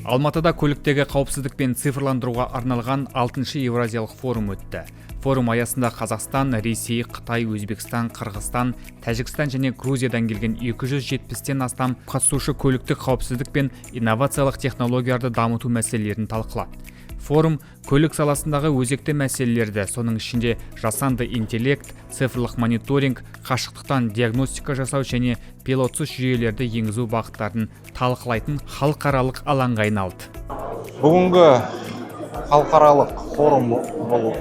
Алматыда көліктегі қауіпсіздік пен цифрландыруға арналған 6-шы Еуразиялық форум өтті. Форум аясында Қазақстан, Ресей, Қытай, Өзбекстан, Қырғызстан, Тәжікстан және Грузиядан келген 270-тен астам қатысушы көліктік қауіпсіздік пен инновациялық технологияларды дамыту мәселелерін талқылады. Форум көлік саласындағы өзекті мәселелерді, соның ішінде жасанды интеллект, цифрлық мониторинг, қашықтықтан диагностика жасау және пилотсыз жүйелерді енгізу бағыттарын талқылайтын халықаралық алаңға айналды. Бүгінгі халықаралық форум бұл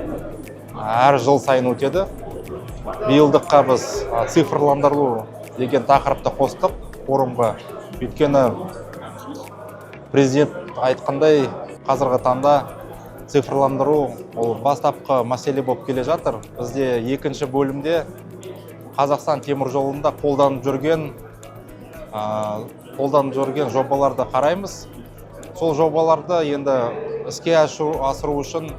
әр жыл сайын өтеді. Биылдыққа біз цифрландыру деген тақырыпты қостық форумға. Өйткені президент айтқандай, қазіргі таңда цифрландыру ол бастапқы мәселе болып келе жатыр. Бізде екінші бөлімде Қазақстан темір жолында қолданып жүрген жобаларды қараймыз. Сол жобаларды енді іске асыру үшін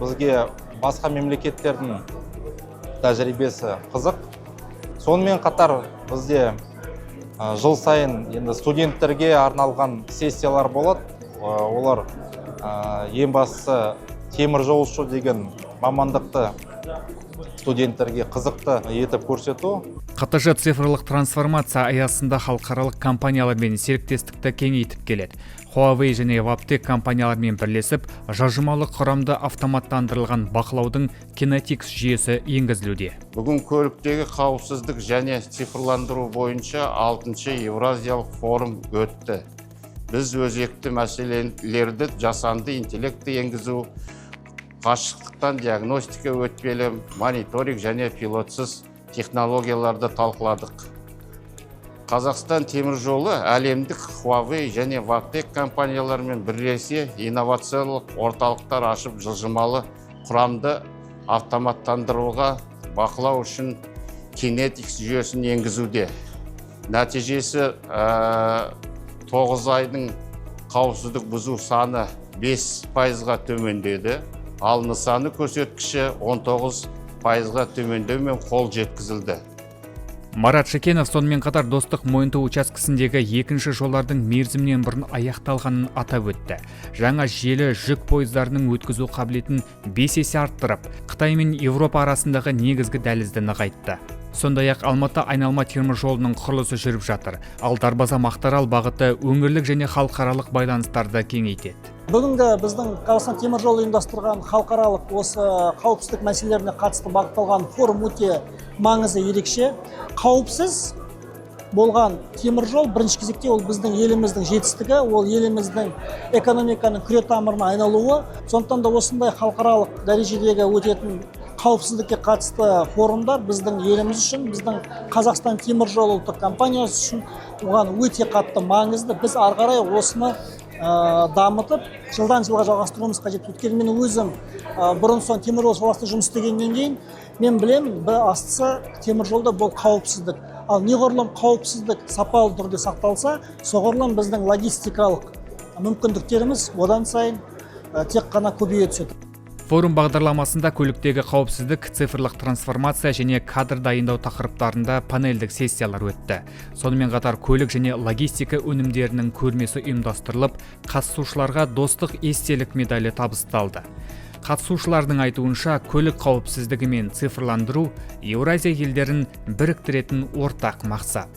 бізге басқа мемлекеттердің тәжірибесі қызық. Сонымен қатар бізде жыл сайын енді студенттерге арналған сессиялар болады. Олар ең бастысы темір жолшы деген мамандықты студенттерге қызықты етіп көрсету. қтж цифрлық трансформация аясында халықаралық компаниялармен серіктестікті кеңейтіп келеді. Huawei және Waptec компаниялармен бірлесіп, жылжымалы құрамды автоматтандырылған бақылаудың Kinetics жүйесі енгізілуде. Бүгін көліктегі қауіпсіздік және цифрландыру бойынша 6-шы Еуразиялық форум өтті. Біз өзекті мәселелерді жасанды интеллектті енгізу, қашықтықтан диагностика өтпелі, мониторинг және пилотсыз технологияларды талқыладық. Қазақстан темір жолы әлемдік Huawei және Waptec компаниялармен бірлесе инновациялық орталықтар ашып, жылжымалы құрамды автоматтандыруға бақылау үшін Kinetics жүйесін енгізуде. Нәтижесі 9 айдың қауіпсіздік бұзу саны 5%-ға төмендеді, ал нысаны көрсеткіші 19%-ға төмендеумен қол жеткізілді. Марат Шекенов сонымен қатар Достық мойынтау учаскесіндегі екінші жолдардың мерзімнен бұрын аяқталғанын атап өтті. Жаңа желі жүк пойыздарының өткізу қабілетін 5 есе арттырып, Қытай мен Еуропа арасындағы негізгі дәлізді нығайтты. Сондай-ақ Алматы айналма темір жолының құрылысы жүріп жатыр. Ал Дарбаза-Мақтаарал бағыты өңірлік және халықаралық байланыстарды кеңейтеді. Бүгінгі біздің Қазақстан темір жолы ұйымдастырған халықаралық осы қауіпсіздік мәселелеріне қатысты бағытталған форум өте маңызы ерекше. Қауіпсіз болған темір жол бірінші кезекте ол біздің еліміздің жетістігі, ол еліміздің экономиканың күре тамырына айналуы. Сондықтан да осындай халықаралық дәрежедегі өтетін қауіпсіздікке қатысты форумдар біздің еліміз үшін, біздің Қазақстан темір жолы ұлттық компаниясы үшін оған өте қатты маңызды. Біз ары қарай осыны дамытып, жылдан жылға жалғастыруымыз қажет. Өйткені мен өзім бұрын соң темір жол саласында жұмыс істегеннен кейін мен білемін, бастысы темір жолда бұл қауіпсіздік. Ал неғұрлым қауіпсіздік сапалы түрде сақталса, соғұрлым біздің логистикалық мүмкіндіктеріміз одан сайын тек қана көбейе түседі. Форум бағдарламасында көліктегі қауіпсіздік, цифрлық трансформация және кадр дайындау тақырыптарында панельдік сессиялар өтті. Сонымен қатар көлік және логистика өнімдерінің көрмесі ұйымдастырылып, қатысушыларға достық естелік медалі табысталды. Қатысушылардың айтуынша, көлік қауіпсіздігі мен цифрландыру Еуразия елдерін біріктіретін ортақ мақсат.